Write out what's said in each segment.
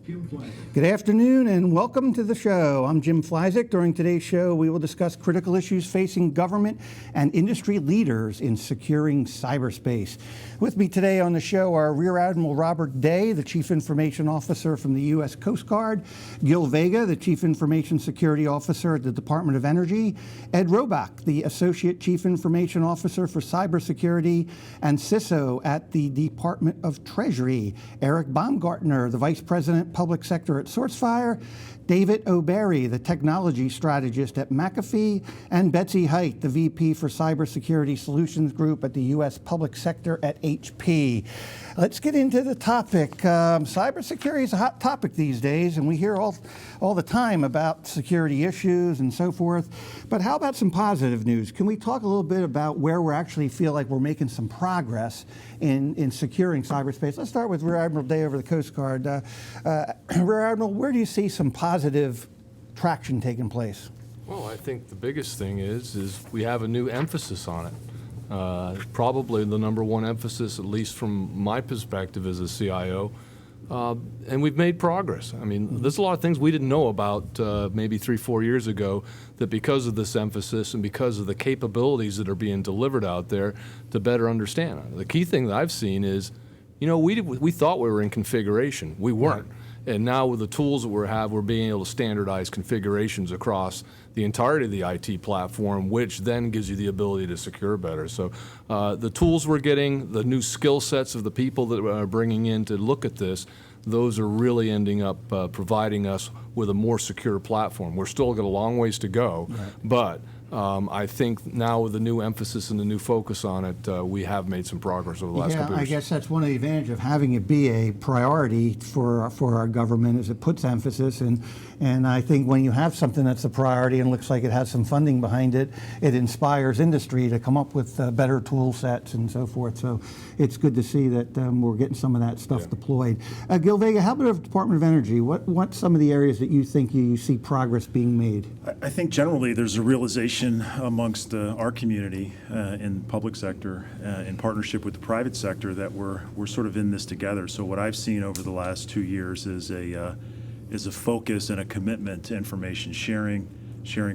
Jim Flazik. Good afternoon and welcome to the show. I'm Jim Flazik. During today's show, we will discuss critical issues facing government and industry leaders in securing cyberspace. With me today on the show are Rear Admiral Robert Day, the Chief Information Officer from the U.S. Coast Guard, Gil Vega, the Chief Information Security Officer at the Department of Energy, Ed Robach, the Associate Chief Information Officer for Cybersecurity and CISO at the Department of Treasury, Eric Baumgartner, the Vice President Public Sector at SourceFire, David O'Barry, the Technology Strategist at McAfee, and Betsy Height, the VP for Cybersecurity Solutions Group at the U.S. Public Sector at HP. Let's get into the topic. Cybersecurity is a hot topic these days, and we hear all the time about security issues and so forth. But how about some positive news? Can we talk a little bit about where we actually feel like we're making some progress in securing cyberspace? Let's start with Rear Admiral Day over the Coast Guard. Rear Admiral, where do you see some positive traction taking place? Well, I think the biggest thing is we have a new emphasis on it. Probably the number one emphasis, at least from my perspective as a CIO, and we've made progress. I mean, there's a lot of things we didn't know about maybe 3-4 years ago that because of this emphasis and because of the capabilities that are being delivered out there to better understand. The key thing that I've seen is, you know, we thought we were in configuration. We weren't. And now with the tools that we have, we're being able to standardize configurations across the entirety of the IT platform, which then gives you the ability to secure better. So the tools we're getting, the new skill sets of the people that we're bringing in to look at this, those are really ending up providing us with a more secure platform. We're still got a long ways to go, but I think now with the new emphasis and the new focus on it, we have made some progress over the last couple of years. I guess that's one of the advantages of having it be a priority for our government, is it puts emphasis, and I think when you have something that's a priority and looks like it has some funding behind it, it inspires industry to come up with better tool sets and so forth. So it's good to see that we're getting some of that stuff deployed. Gil Vega, how about the Department of Energy? What's some of the areas that you think you see progress being made? I think generally there's a realization amongst our community in the public sector, in partnership with the private sector, that we're sort of in this together. So what I've seen over the last 2 years is a focus and a commitment to information sharing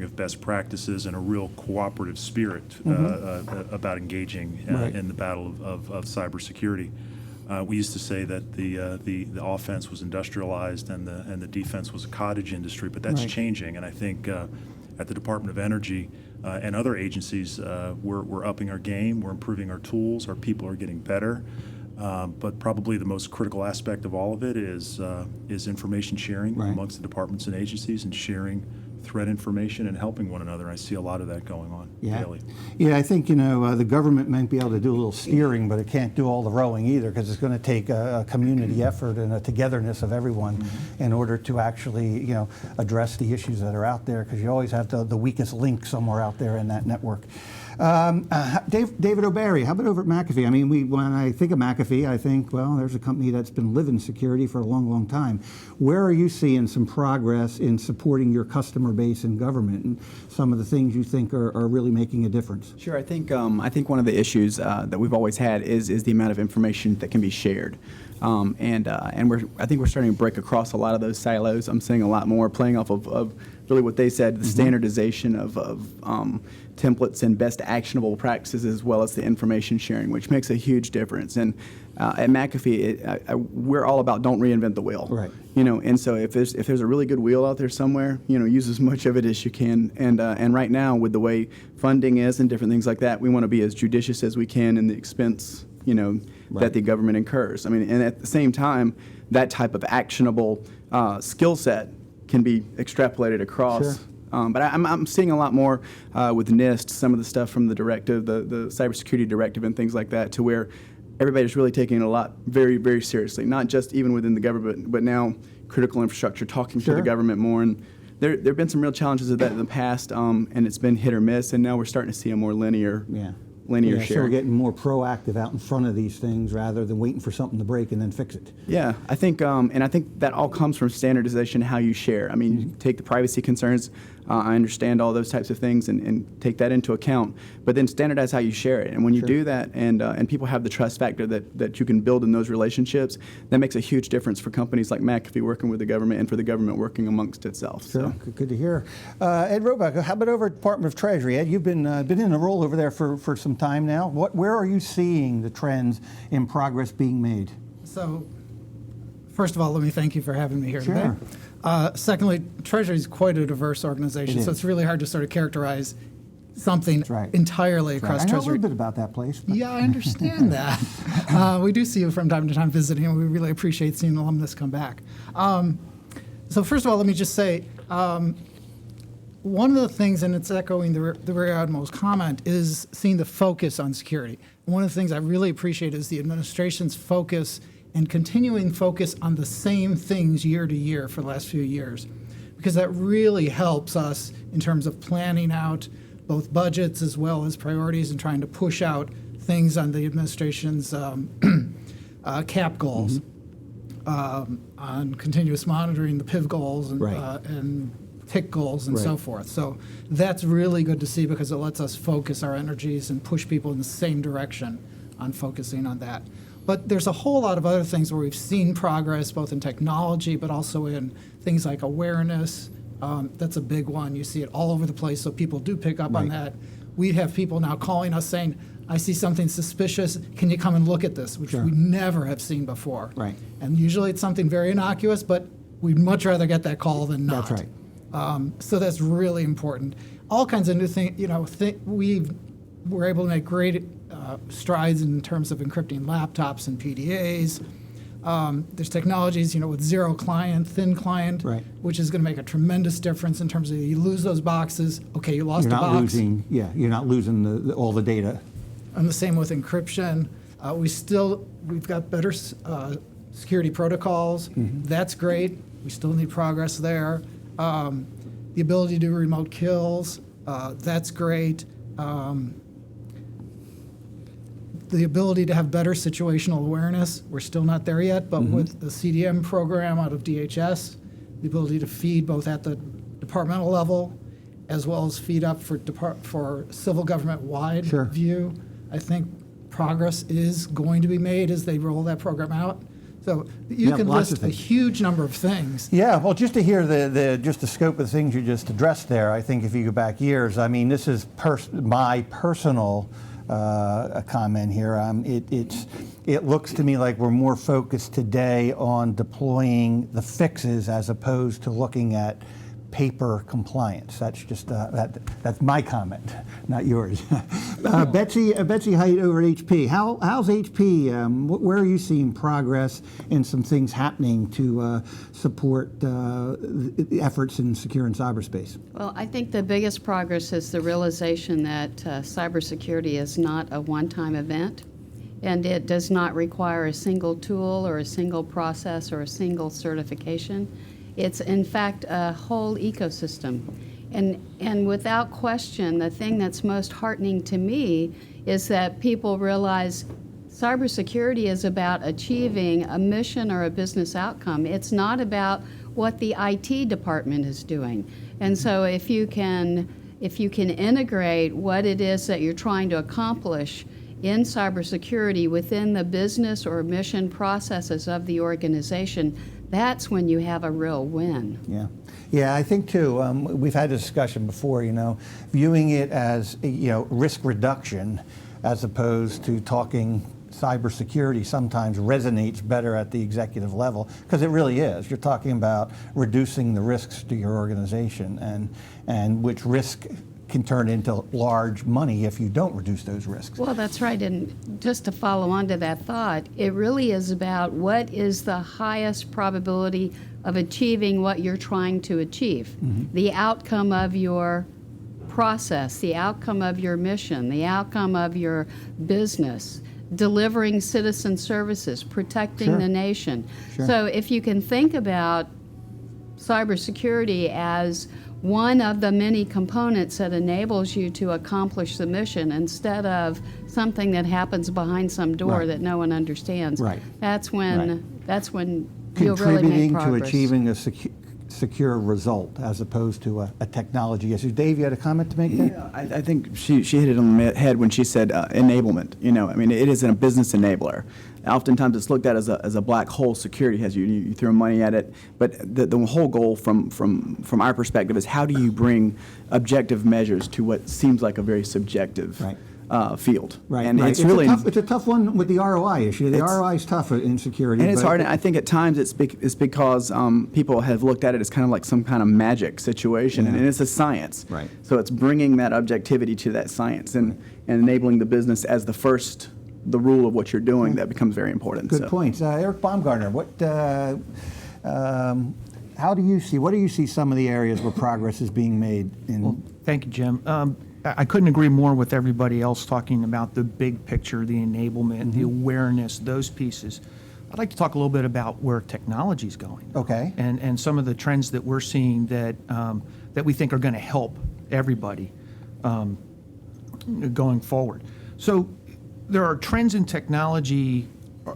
of best practices, and a real cooperative spirit about engaging in the battle of cybersecurity. We used to say that the offense was industrialized and the defense was a cottage industry, but that's changing. And I think at the Department of Energy and other agencies, we're upping our game, we're improving our tools, our people are getting better. But probably the most critical aspect of all of it is information sharing amongst the departments and agencies, and sharing threat information and helping one another. I see a lot of that going on daily. Yeah, I think, the government might be able to do a little steering, but it can't do all the rowing either, because it's going to take a community effort and a togetherness of everyone in order to actually, address the issues that are out there, because you always have the weakest link somewhere out there in that network. David O'Barry, how about over at McAfee? I mean, when I think of McAfee, I think, well, there's a company that's been living security for a long, long time. Where are you seeing some progress in supporting your customer base in government, and some of the things you think are really making a difference? Sure. I think one of the issues that we've always had is the amount of information that can be shared. I think we're starting to break across a lot of those silos. I'm seeing a lot more playing off of really what they said, the standardization of templates and best actionable practices, as well as the information sharing, which makes a huge difference. And at McAfee, we're all about don't reinvent the wheel. Right. And so if there's a really good wheel out there somewhere, use as much of it as you can. And right now, with the way funding is and different things like that, we want to be as judicious as we can in the expense, that the government incurs. I mean, and at the same time, that type of actionable skill set can be extrapolated across. Sure. But I'm seeing a lot more with NIST, some of the stuff from the directive, the cybersecurity directive and things like that, to where everybody's really taking it a lot very, very seriously, not just even within the government, but now critical infrastructure, talking to the government more. And there have been some real challenges of that in the past, and it's been hit or miss, and now we're starting to see a more linear share. So we're getting more proactive out in front of these things rather than waiting for something to break and then fix it. Yeah, I think, and I think that all comes from standardization, how you share. I mean, you take the privacy concerns I understand all those types of things and take that into account. But then standardize how you share it. And when you do that and people have the trust factor that you can build in those relationships, that makes a huge difference for companies like McAfee working with the government and for the government working amongst itself. Sure. Good to hear. Ed Roebuck, how about over at Department of Treasury? Ed, you've been in a role over there for some time now. Where are you seeing the trends in progress being made? So, first of all, let me thank you for having me here Sure. today. Secondly, Treasury is quite a diverse organization, It so is. it's really hard to sort of characterize something That's right. entirely That's right. across I know a Treasury. little bit about that place. But Yeah, I understand that. We do see you from time to time visiting, and we really appreciate seeing alumnus come back. So first of all, let me just say, one of the things, and it's echoing the very utmost comment, is seeing the focus on security. One of the things I really appreciate is the administration's focus and continuing focus on the same things year to year for the last few years, because that really helps us in terms of planning out both budgets as well as priorities and trying to push out things on the administration's CAP goals, on continuous monitoring, the PIV goals, and, Right. and TIC goals and so Right. forth. So that's really good to see because it lets us focus our energies and push people in the same direction on focusing on that. But there's a whole lot of other things where we've seen progress, both in technology, but also in things like awareness. That's a big one. You see it all over the place, so people do pick up on Right. that. We have people now calling us saying, I see something suspicious, can you come and look at this, which Sure. we never have seen before. Right. And usually it's something very innocuous, but we'd much rather get that call than not. That's right. So that's really important. All kinds of new things, we're able to make great strides in terms of encrypting laptops and PDAs. There's technologies, with zero client, thin client, Right. which is going to make a tremendous difference in terms of you lose those boxes. Okay, you lost You're a not box. you're not losing all the data. And the same with encryption. We've got better security protocols. That's great. We still need progress there. The ability to do remote kills, that's great. The ability to have better situational awareness, we're still not there yet, but with the CDM program out of DHS, the ability to feed both at the departmental level as well as feed up for civil government-wide Sure. view, I think progress is going to be made as they roll that program out. So you Yeah, can lots of list a things. huge number of things. Yeah, well, just to hear the scope of the things you just addressed there, I think if you go back years, I mean, this is my personal comment here. It looks to me like we're more focused today on deploying the fixes as opposed to looking at paper compliance. That's just that's my comment, not yours. Betsy Height over at HP. How's HP? Where are you seeing progress and some things happening to support the efforts in secure and cyberspace? Well, I think the biggest progress is the realization that cybersecurity is not a one-time event, and it does not require a single tool or a single process or a single certification. It's, in fact, a whole ecosystem. And without question, the thing that's most heartening to me is that people realize cybersecurity is about achieving a mission or a business outcome. It's not about what the IT department is doing. And so if you can integrate what it is that you're trying to accomplish in cybersecurity within the business or mission processes of the organization, that's when you have a real win. Yeah, I think too. We've had a discussion before. Viewing it as risk reduction, as opposed to talking cybersecurity, sometimes resonates better at the executive level because it really is. You're talking about reducing the risks to your organization, and which risk can turn into large money if you don't reduce those risks. Well, that's right. And just to follow on to that thought, it really is about what is the highest probability of achieving what you're trying to achieve. The outcome of your process, the outcome of your mission, the outcome of your business, delivering citizen services, protecting Sure. the nation. Sure. So if you can think about cybersecurity as one of the many components that enables you to accomplish the mission instead of something that happens behind some door Right. that no one understands. Right. That's when Right. you'll really make Contributing to progress. achieving a secure result as opposed to a technology issue. Dave, you had a comment to make there? Yeah, I think she hit it on the head when she said enablement. I mean, it is a business enabler. Oftentimes it's looked at as a black hole security, as you throw money at it. But the whole goal from our perspective is how do you bring objective measures to what seems like a very subjective Right. Field. Right. And right. it's really it's a tough one with the ROI issue. The ROI is tough in security. and it's but- hard. And I think at times it's because people have looked at it as kind of like some kind of magic situation, and it's a science. Right. So it's bringing that objectivity to that science and enabling the business as the rule of what you're doing that becomes very important. Good So. points. Eric Baumgartner, what do you see some of the areas where progress is being made in? Thank you, Jim. I couldn't agree more with everybody else talking about the big picture, the enablement, the awareness, those pieces. I'd like to talk a little bit about where technology is going. Okay. And some of the trends that we're seeing that we think are going to help everybody going forward. So there are trends in technology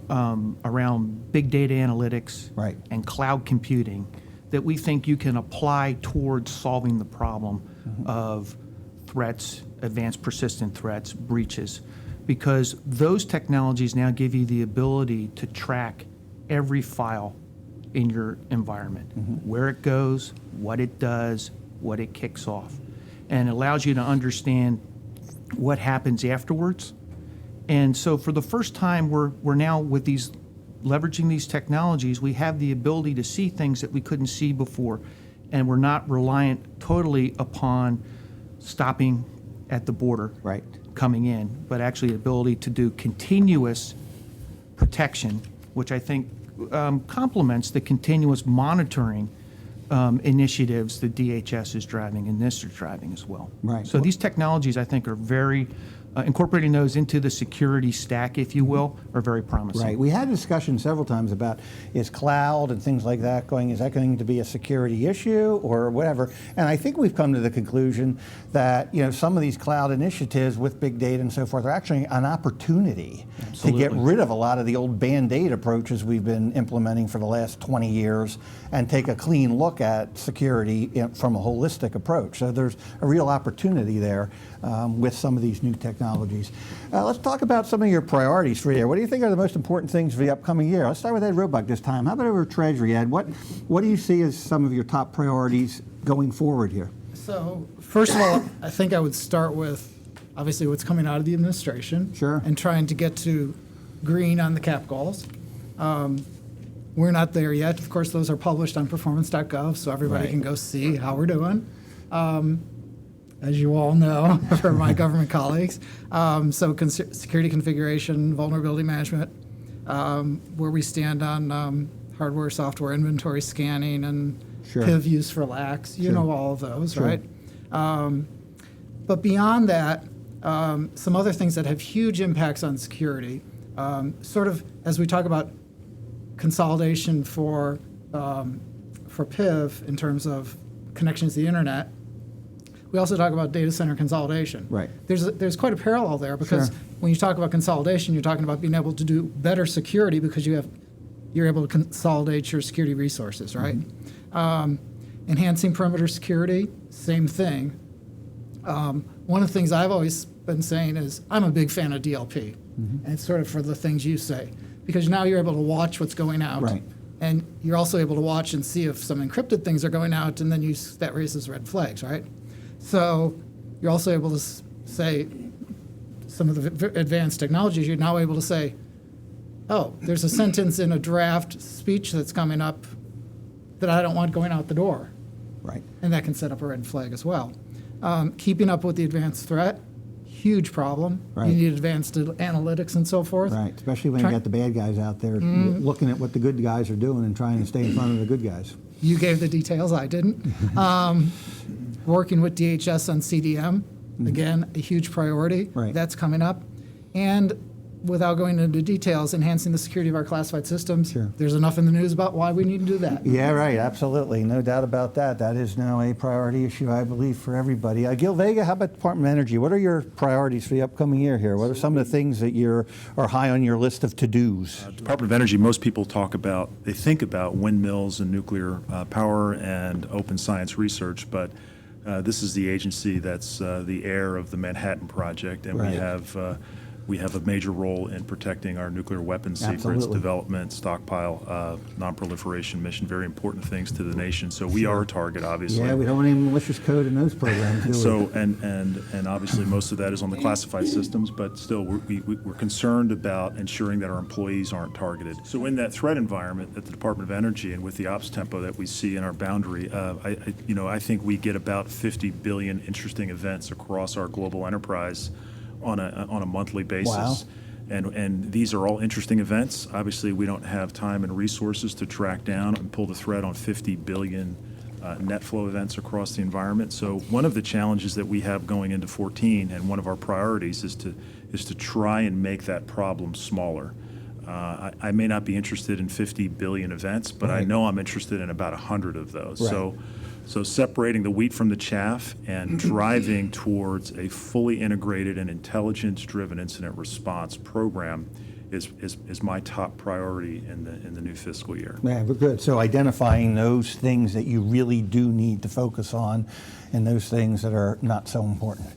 around big data analytics Right. and cloud computing that we think you can apply towards solving the problem of threats, advanced persistent threats, breaches, because those technologies now give you the ability to track every file in your environment, where it goes, what it does, what it kicks off, and allows you to understand what happens afterwards. And so for the first time, we're now with these leveraging these technologies, we have the ability to see things that we couldn't see before, and we're not reliant totally upon stopping at the border, Right. coming in, but actually the ability to do continuous protection, which I think complements the continuous monitoring initiatives that DHS is driving and NIST is driving as well. Right. So these technologies, I think, are very incorporating those into the security stack, if you will, are very promising. Right. We had a discussion several times about is cloud and things like that is that going to be a security issue or whatever? And I think we've come to the conclusion that some of these cloud initiatives with big data and so forth are actually an opportunity to get rid of a lot of the old Band-Aid approaches we've been implementing for the last 20 years and take a clean look at security from a holistic approach. So there's a real opportunity there with some of these new technologies. Let's talk about some of your priorities for the year. What do you think are the most important things for the upcoming year? Let's start with Ed Roebuck this time. How about over Treasury, Ed? What do you see as some of your top priorities going forward here? So, first of all, I think I would start with obviously what's coming out of the administration. Sure. And trying to get to green on the cap goals. We're not there yet. Of course, those are published on performance.gov, so everybody Right. can go see how we're doing. As you all know, for my government colleagues. So security configuration, vulnerability management, where we stand on hardware, software, inventory scanning, and Sure. PIV use for lax. You know all of those, Sure. right? But beyond that, some other things that have huge impacts on security, sort of as we talk about consolidation for PIV in terms of connections to the internet, we also talk about data center consolidation. Right. There's quite a parallel there because Sure. when you talk about consolidation, you're talking about being able to do better security because you're able to consolidate your security resources, right? Enhancing perimeter security, same thing. One of the things I've always been saying is I'm a big fan of DLP, and it's sort of for the things you say, because now you're able to watch what's going out. Right. And you're also able to watch and see if some encrypted things are going out, and then that raises red flags, right? So you're also able to say some of the advanced technologies, you're now able to say, oh, there's a sentence in a draft speech that's coming up that I don't want going out the door. Right. And that can set up a red flag as well. Keeping up with the advanced threat, huge problem. Right. You need advanced analytics and so forth. Right. Especially when you got the bad guys out there looking at what the good guys are doing and trying to stay in front of the good guys. You gave the details, I didn't. Working with DHS on CDM, again, a huge priority. Right. That's coming up. And without going into details, enhancing the security of our classified systems. Sure. There's enough in the news about why we need to do that. Yeah, right, absolutely. No doubt about that. That is now a priority issue, I believe, for everybody. Gil Vega, how about Department of Energy? What are your priorities for the upcoming year here? What are some of the things that are high on your list of to-dos? Department of Energy, most people they think about windmills and nuclear power and open science research, but this is the agency that's the heir of the Manhattan Project, and Right. we have a major role in protecting our nuclear weapons secrets, Absolutely. development, stockpile, non-proliferation mission, very important things to the nation. So we are a target, obviously. Yeah, we don't want any malicious code in those programs, do we? So, and obviously, most of that is on the classified systems, but still, we're concerned about ensuring that our employees aren't targeted. So in that threat environment at the Department of Energy and with the ops tempo that we see in our boundary, I think we get about 50 billion interesting events across our global enterprise on a monthly basis. Wow. And these are all interesting events. Obviously, we don't have time and resources to track down and pull the thread on 50 billion net flow events across the environment. So one of the challenges that we have going into 14, and one of our priorities, is to try and make that problem smaller. I may not be interested in 50 billion events, but I Right. know I'm interested in about 100 of those. Right. So separating the wheat from the chaff and driving towards a fully integrated and intelligence-driven incident response program is my top priority in the new fiscal year. Yeah, but good. So identifying those things that you really do need to focus on and those things that are not so important.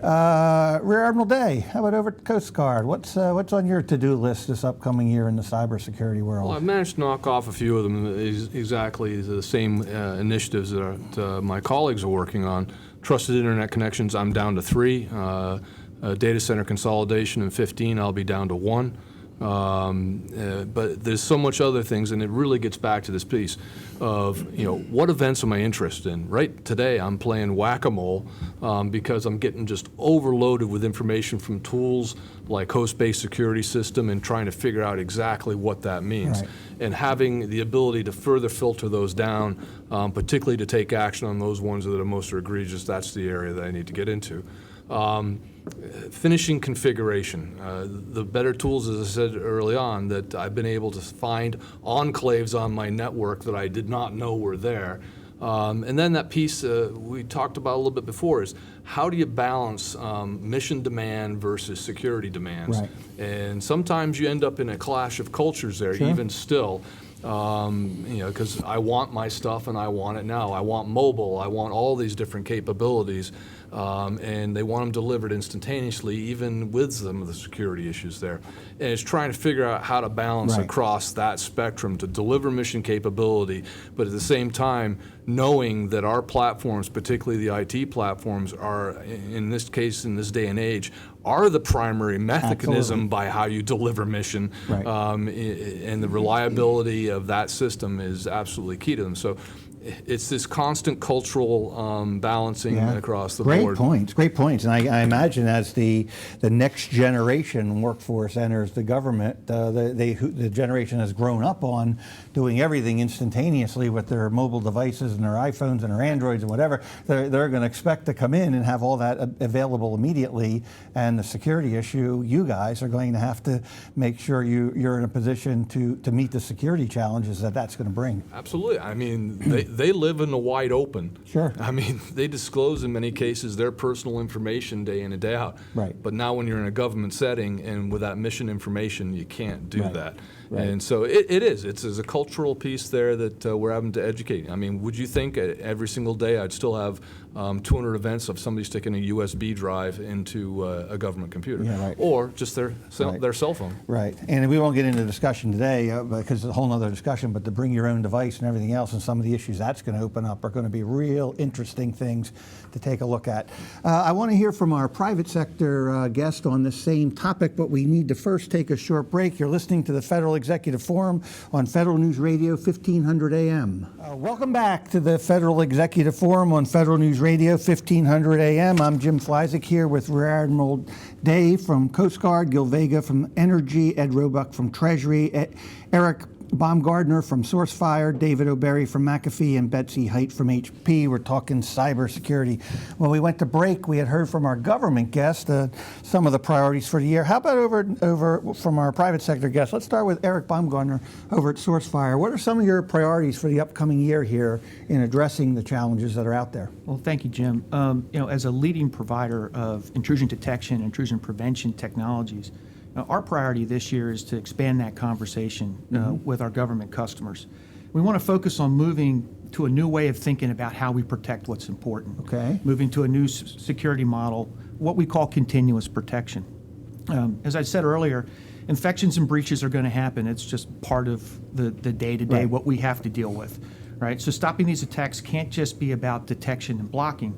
Rear Admiral Day, how about over at the Coast Guard? What's on your to-do list this upcoming year in the cybersecurity world? Well, I've managed to knock off a few of them, exactly the same initiatives that my colleagues are working on. Trusted internet connections, I'm down to 3. Data center consolidation in 15, I'll be down to 1. But there's so much other things, and it really gets back to this piece of, what events am I interested in? Right today, I'm playing whack-a-mole because I'm getting just overloaded with information from tools like host-based security system and trying to figure out exactly what that means. Right. And having the ability to further filter those down, particularly to take action on those ones that are most egregious, that's the area that I need to get into. Finishing configuration. The better tools, as I said early on, that I've been able to find enclaves on my network that I did not know were there. And then that piece we talked about a little bit before is how do you balance mission demand versus security demands? Right. And sometimes you end up in a clash of cultures there, Sure. even still. Because I want my stuff and I want it now. I want mobile. I want all these different capabilities, and they want them delivered instantaneously, even with some of the security issues there. And it's trying to figure out how to balance Right. across that spectrum to deliver mission capability, but at the same time knowing that our platforms, particularly the IT platforms, are, in this case, in this day and age, are the primary mechanism Absolutely. by how you deliver mission. Right. And the reliability of that system is absolutely key to them. So it's this constant cultural balancing across the board. Great points. And I imagine as the next generation workforce enters the government, the generation has grown up on doing everything instantaneously with their mobile devices and their iPhones and their Androids and whatever. They're going to expect to come in and have all that available immediately. And the security issue, you guys are going to have to make sure you're in a position to meet the security challenges that's going to bring. Absolutely. I mean, they live in the wide open. Sure. I mean, they disclose in many cases their personal information day in and day out. Right. But now when you're in a government setting and with that mission information, you can't do Right. that. Right. And so it's a cultural piece there that we're having to educate. I mean, would you think every single day I'd still have 200 events of somebody sticking a USB drive into a government computer? Yeah, right. Or just their Right. cell phone? Right, and we won't get into the discussion today because it's a whole other discussion, but to bring your own device and everything else and some of the issues that's going to open up are going to be real interesting things to take a look at. I want to hear from our private sector guest on this same topic, but we need to first take a short break. You're listening to the Federal Executive Forum on Federal News Radio 1500 AM. Welcome back to the Federal Executive Forum on Federal News Radio 1500 AM. I'm Jim Fleisig here with Rear Admiral Day from Coast Guard, Gil Vega from Energy, Ed Roebuck from Treasury, Eric Baumgardner from SourceFire, David O'Berry from McAfee, and Betsy Height from HP. We're talking cybersecurity. When we went to break, we had heard from our government guest some of the priorities for the year. How about over from our private sector guest? Let's start with Eric Baumgardner over at SourceFire. What are some of your priorities for the upcoming year here in addressing the challenges that are out there? Well, thank you, Jim. As a leading provider of intrusion detection, intrusion prevention technologies, our priority this year is to expand that conversation with our government customers. We want to focus on moving to a new way of thinking about how we protect what's important. Okay. Moving to a new security model, what we call continuous protection. As I said earlier, infections and breaches are going to happen. It's just part of the day-to-day, Right. what we have to deal with. Right? So stopping these attacks can't just be about detection and blocking,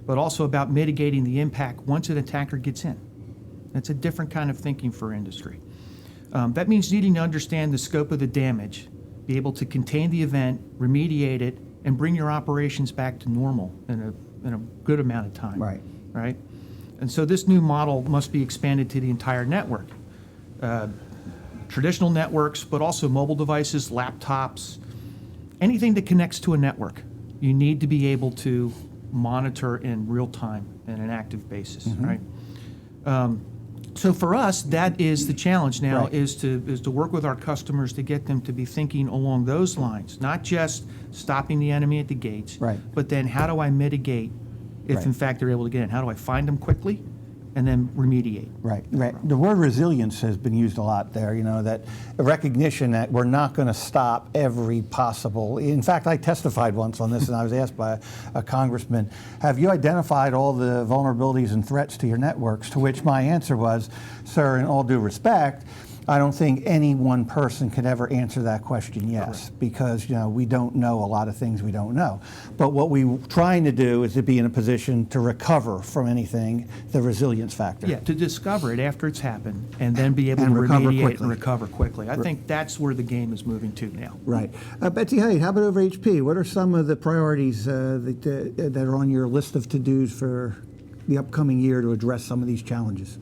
but also about mitigating the impact once an attacker gets in. That's a different kind of thinking for industry. That means needing to understand the scope of the damage, be able to contain the event, remediate it, and bring your operations back to normal in a good amount of time. Right. Right? And so this new model must be expanded to the entire network. Traditional networks, but also mobile devices, laptops, anything that connects to a network. You need to be able to monitor in real time in an active basis, right? So for us, that is the challenge now, Right. is to work with our customers to get them to be thinking along those lines, not just stopping the enemy at the gates, Right. but then how do I mitigate if Right. in fact they're able to get in? How do I find them quickly and then remediate? Right. The word resilience has been used a lot there, that recognition that we're not going to stop every possible. In fact, I testified once on this and I was asked by a congressman, have you identified all the vulnerabilities and threats to your networks? To which my answer was, sir, in all due respect, I don't think any one person could ever answer that question yes, because we don't know a lot of things we don't know. But what we're trying to do is to be in a position to recover from anything, the resilience factor. Yeah, to discover it after it's happened and then be able And to recover remediate quickly. and recover quickly. I think that's where the game is moving to now. Right. Betsy Height, how about over HP? What are some of the priorities that are on your list of to-dos for the upcoming year to address some of these challenges?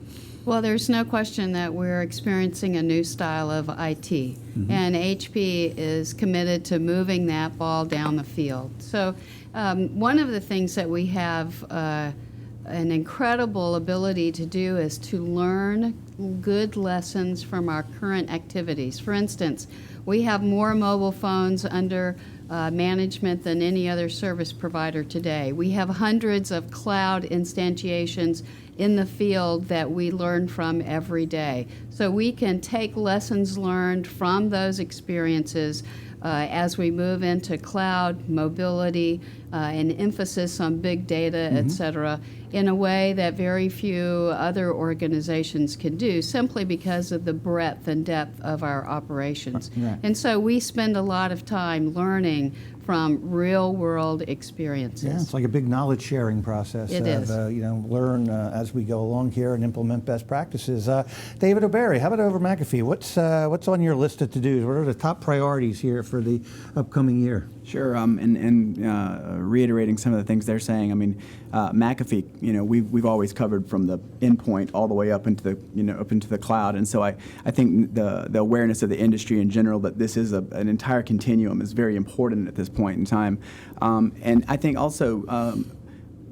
Well, there's no question that we're experiencing a new style of IT, and HP is committed to moving that ball down the field. So one of the things that we have an incredible ability to do is to learn good lessons from our current activities. For instance, we have more mobile phones under management than any other service provider today. We have hundreds of cloud instantiations in the field that we learn from every day. So we can take lessons learned from those experiences as we move into cloud, mobility, and emphasis on big data, et cetera, in a way that very few other organizations can do, simply because of the breadth and depth of our operations. Right. And so we spend a lot of time learning from real-world experiences. Yeah, it's like a big knowledge-sharing process. It is. Learn as we go along here and implement best practices. David O'Berry, how about over McAfee? What's on your list of to-dos? What are the top priorities here for the upcoming year? Sure, and reiterating some of the things they're saying. I mean, McAfee, we've always covered from the endpoint all the way up into the cloud, and so I think the awareness of the industry in general that this is an entire continuum is very important at this point in time, and I think also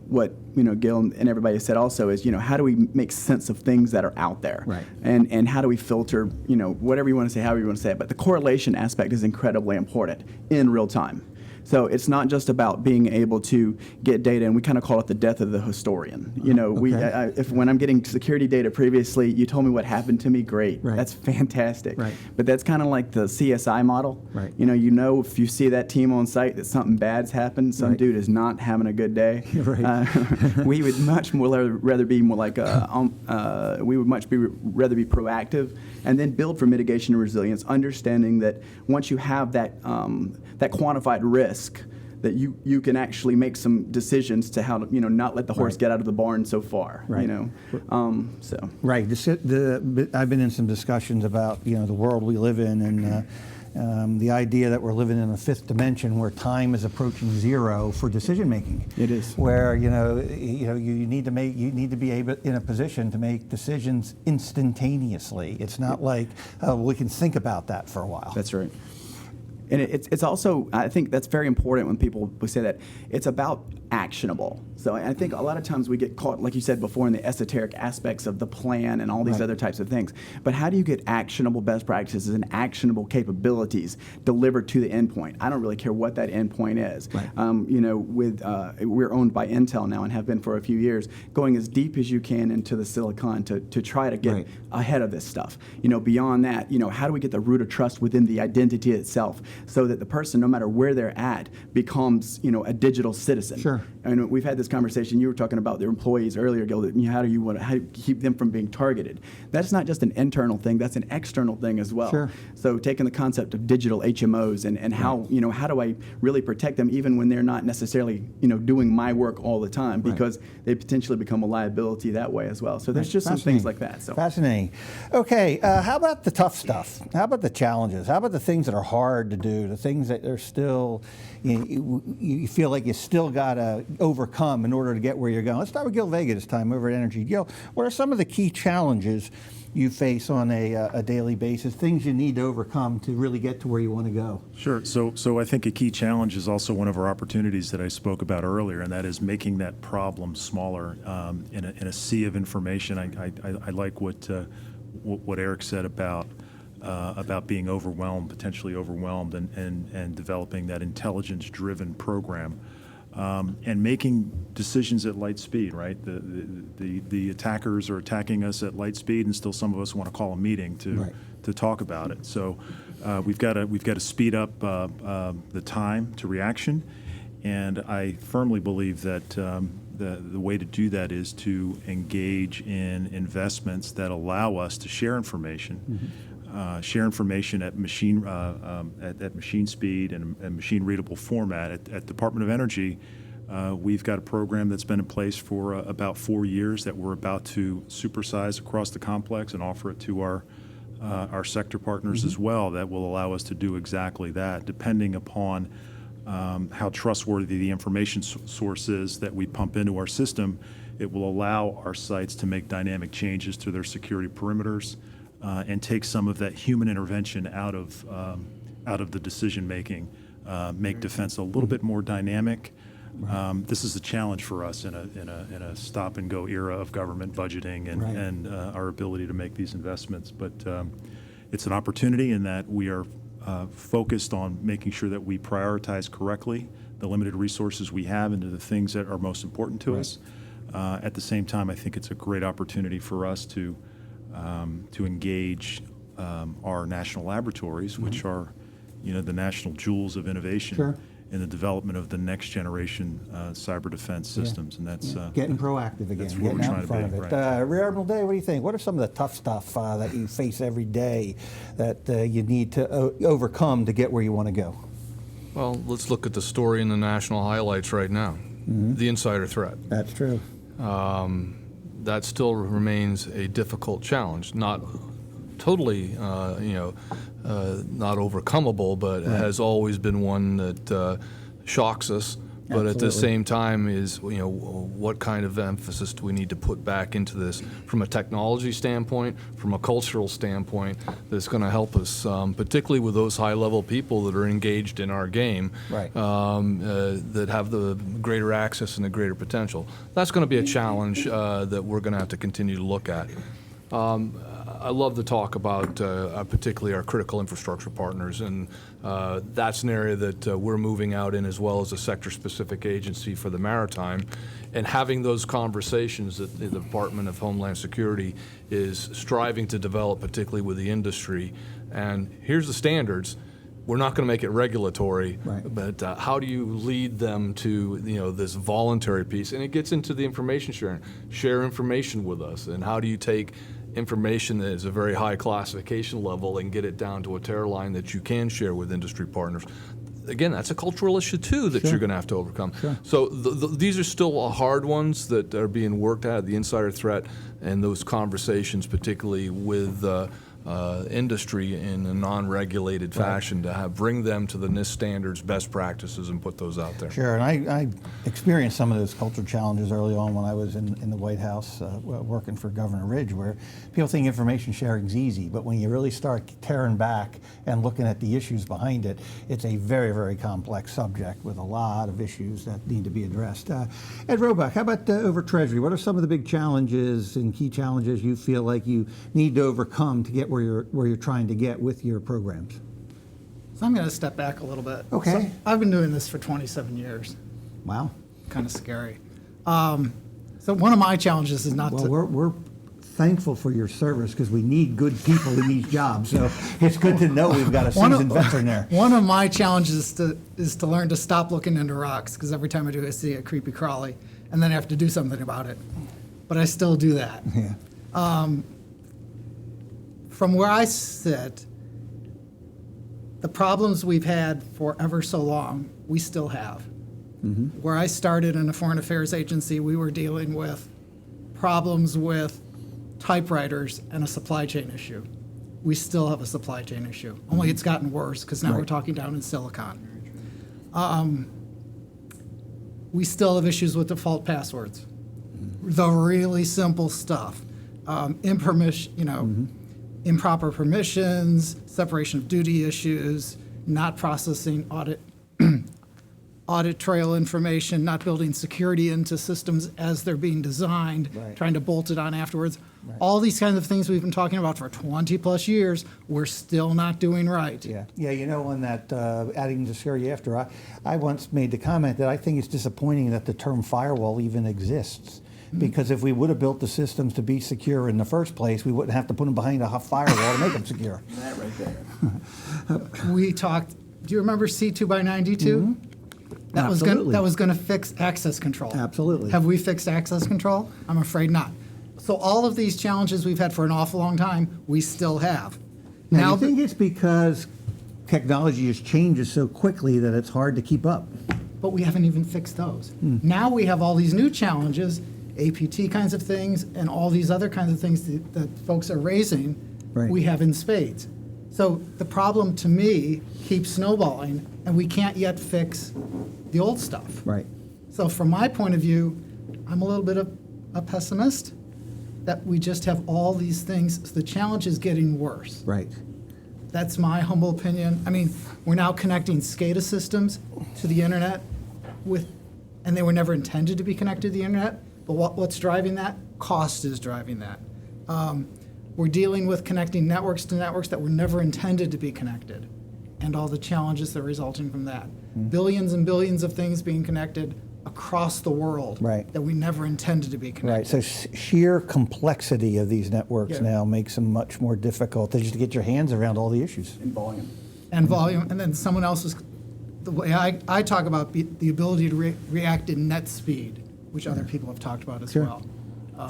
what Gil and everybody has said also is how do we make sense of things that are out there, Right. and how do we filter whatever you want to say, however you want to say it, but the correlation aspect is incredibly important in real time. So it's not just about being able to get data, and we kind of call it the death of the historian. If when I'm getting security data previously, you told me what happened to me, great, Right. that's fantastic. Right. But that's kind of like the CSI model. Right. If you see that team on site that something bad's happened, some Right. dude is not having a good day. Right. We would much more rather be more like we would rather be proactive and then build for mitigation and resilience, understanding that once you have that that quantified risk, that you can actually make some decisions to how to not let the horse Right. get out of the barn so far. Right. So. Right. I've been in some discussions about the world we live in, and the idea that we're living in a fifth dimension where time is approaching zero for decision making. It is. Where you need to be able in a position to make decisions instantaneously. It's not like we can think about that for a while. That's right. And it's also, I think that's very important when people say that, it's about actionable. So I think a lot of times we get caught, like you said before, in the esoteric aspects of the plan and all these other types of things. But how do you get actionable best practices and actionable capabilities delivered to the endpoint? I don't really care what that endpoint is. We're owned by Intel now and have been for a few years, going as deep as you can into the silicon to try to get ahead of this stuff. Beyond that, how do we get the root of trust within the identity itself so that the person, no matter where they're at, becomes, a digital citizen? Sure. And we've had this conversation. You were talking about their employees earlier, Gil. How do you keep them from being targeted? That's not just an internal thing. That's an external thing as well. Sure. So taking the concept of digital HMOs and how how do I really protect them even when they're not necessarily doing my work all the time, because they potentially become a liability that way as well. So there's just some things like that. So Fascinating. Okay, how about the tough stuff? How about the challenges? How about the things that are hard to do? The things that are still you feel like you still got to overcome in order to get where you're going. Let's start with Gil Vega this time over at Energy. Gil, what are some of the key challenges you face on a daily basis, things you need to overcome to really get to where you want to go? Sure. So I think a key challenge is also one of our opportunities that I spoke about earlier, and that is making that problem smaller in a sea of information. I like what Eric said about being overwhelmed, potentially overwhelmed, and developing that intelligence-driven program. And making decisions at light speed, right? The attackers are attacking us at light speed, and still some of us want to call a meeting to talk about it. So we've got to speed up the time to reaction, and I firmly believe that the way to do that is to engage in investments that allow us to share information. Share information at machine speed and machine readable format. At Department of Energy, we've got a program that's been in place for about 4 years that we're about to supersize across the complex and offer it to our sector partners as well. That will allow us to do exactly that, depending upon how trustworthy the information source is that we pump into our system. It will allow our sites to make dynamic changes to their security perimeters. And take some of that human intervention out of the decision making, make defense a little bit more dynamic. This is a challenge for us in a stop and go era of government budgeting and our ability to make these investments. But it's an opportunity in that we are focused on making sure that we prioritize correctly the limited resources we have into the things that are most important to us. At the same time, I think it's a great opportunity for us to engage our national laboratories, which are, the national jewels of innovation in the development of the next generation cyber defense systems, and that's getting proactive again, that's where getting we're out trying in front to of be. it. Rear Admiral Day, what do you think? What are some of the tough stuff that you face every day that you need to overcome to get where you want to go? Well, let's look at the story in the national highlights right now. The insider threat. That's true. That still remains a difficult challenge. Not totally, not overcomable, but has always been one that shocks us. But at the same time is, what kind of emphasis do we need to put back into this from a technology standpoint, from a cultural standpoint, that's going to help us, particularly with those high-level people that are engaged in our game, that have the greater access and the greater potential. That's going to be a challenge that we're going to have to continue to look at. I love to talk about particularly our critical infrastructure partners, and that's an area that we're moving out in, as well as a sector-specific agency for the maritime. And having those conversations that the Department of Homeland Security is striving to develop, particularly with the industry. And here's the standards. We're not going to make it regulatory, but how do you lead them to this voluntary piece? And it gets into the information sharing. Share information with us, and how do you take information that is a very high classification level and get it down to a tear line that you can share with industry partners. Again, that's a cultural issue too that you're going to have to overcome. So these are still hard ones that are being worked at, the insider threat and those conversations, particularly with industry in a non-regulated fashion to bring them to the NIST standards, best practices, and put those out there. Sure, and I experienced some of those cultural challenges early on when I was in the White House working for Governor Ridge, where people think information sharing is easy, but when you really start tearing back and looking at the issues behind it, it's a very, very complex subject with a lot of issues that need to be addressed. Ed Roebuck, how about over Treasury? What are some of the big challenges and key challenges you feel like you need to overcome to get where you're trying to get with your programs? So I'm going to step back a little bit. Okay. So I've been doing this for 27 years. Wow. Kind of scary. So one of my challenges is not Well, to. we're thankful for your service because we need good people in these jobs. So it's good to know we've got a seasoned veteran there. One of my challenges is to learn to stop looking into rocks, because every time I do, I see a creepy crawly, and then I have to do something about it. But I still do that. Yeah. From where I sit, the problems we've had for ever so long, we still have. Where I started in a foreign affairs agency, we were dealing with problems with typewriters and a supply chain issue. We still have a supply chain issue, only it's gotten worse because now we're talking down in Silicon. We still have issues with default passwords. The really simple stuff. Improper permissions, separation of duty issues, not processing audit trail information, not building security into systems as they're being designed, trying to bolt it on afterwards. All these kinds of things we've been talking about for 20 plus years, we're still not doing right. Yeah, you know, on that adding to security after, I once made the comment that I think it's disappointing that the term firewall even exists. Because if we would have built the systems to be secure in the first place, we wouldn't have to put them behind a firewall to make them secure. That right there. We talked, do you remember C2 by 92? That Absolutely. was going to fix access control. Absolutely. Have we fixed access control? I'm afraid not. So all of these challenges we've had for an awful long time, we still have. Now, you think it's because technology just changes so quickly that it's hard to keep up? But we haven't even fixed those. Now we have all these new challenges, APT kinds of things, and all these other kinds of things that folks are raising, we have in spades. So the problem to me keeps snowballing, and we can't yet fix the old stuff. Right. So from my point of view, I'm a little bit of a pessimist that we just have all these things. So the challenge is getting worse. Right. That's my humble opinion. I mean, we're now connecting SCADA systems to the internet and they were never intended to be connected to the internet. But what's driving that? Cost is driving that. We're dealing with connecting networks to networks that were never intended to be connected, and all the challenges that are resulting from that. Billions and billions of things being connected across the world that we never intended to be connected. Right. So sheer complexity of these networks now makes them much more difficult to just get your hands around all the issues. And volume. And volume, and then someone else's, the way I talk about the ability to react in net speed, which other people have talked about as well.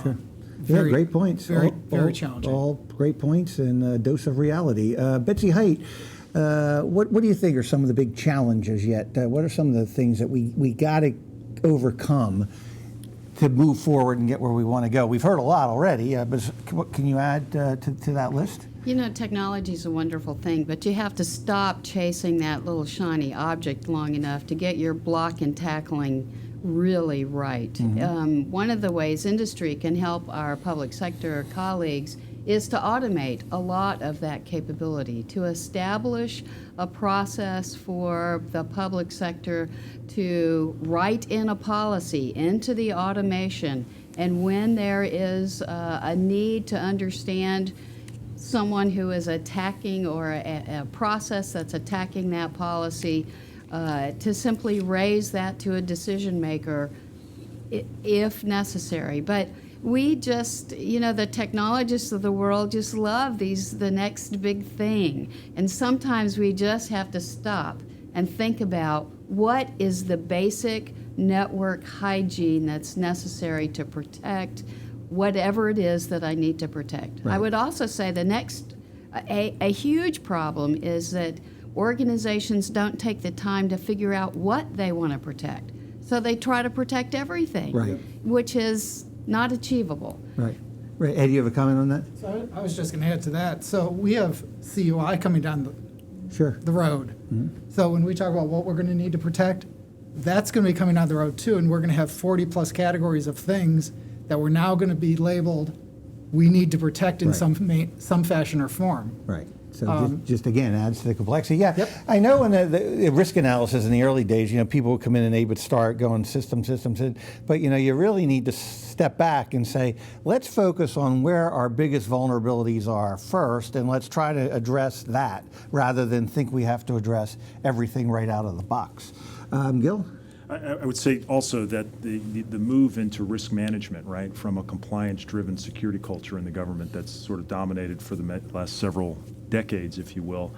Sure. Very, great points. Very challenging. All great points and a dose of reality. Betsy Height, what do you think are some of the big challenges yet? What are some of the things that we got to overcome to move forward and get where we want to go? We've heard a lot already, but what can you add to that list? You know, technology is a wonderful thing, but you have to stop chasing that little shiny object long enough to get your block and tackling really right. One of the ways industry can help our public sector colleagues is to automate a lot of that capability, to establish a process for the public sector to write in a policy into the automation, and when there is a need to understand someone who is attacking or a process that's attacking that policy, to simply raise that to a decision maker if necessary. But we just, you know, the technologists of the world just love the next big thing. And sometimes we just have to stop and think about what is the basic network hygiene that's necessary to protect whatever it is that I need to protect. I would also say the next, a huge problem is that organizations don't take the time to figure out what they want to protect. So they try to protect everything, which is not achievable. Right. Right, Ed, you have a comment on that? So I was just going to add to that. So we have CUI coming down Sure. the road. So when we talk about what we're going to need to protect, that's going to be coming down the road too, and we're going to have 40-plus categories of things that we're now going to be labeled, we need to protect in Right. some fashion or form. Right. So just again, adds to the complexity. Yeah, Yep. I know in the risk analysis in the early days, people would come in and they would start going systems, but you really need to step back and say, let's focus on where our biggest vulnerabilities are first, and let's try to address that rather than think we have to address everything right out of the box. Gil? I would say also that the move into risk management, right, from a compliance-driven security culture in the government that's sort of dominated for the last several decades, if you will,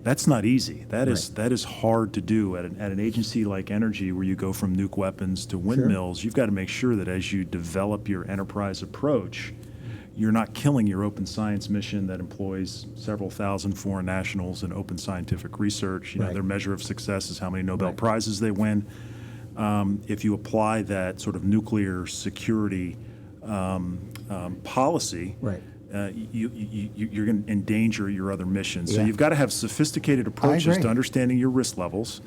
that's not easy. That is hard to do at an agency like Energy, where you go from nuke weapons to windmills. You've got to make sure that as you develop your enterprise approach, you're not killing your open science mission that employs several thousand foreign nationals in open scientific research. Right. Their measure of success is how many Nobel Prizes they win. If you apply that sort of nuclear security policy, Right. You're going to endanger your other missions. So Yeah. you've got to have sophisticated approaches agree. to understanding your risk levels,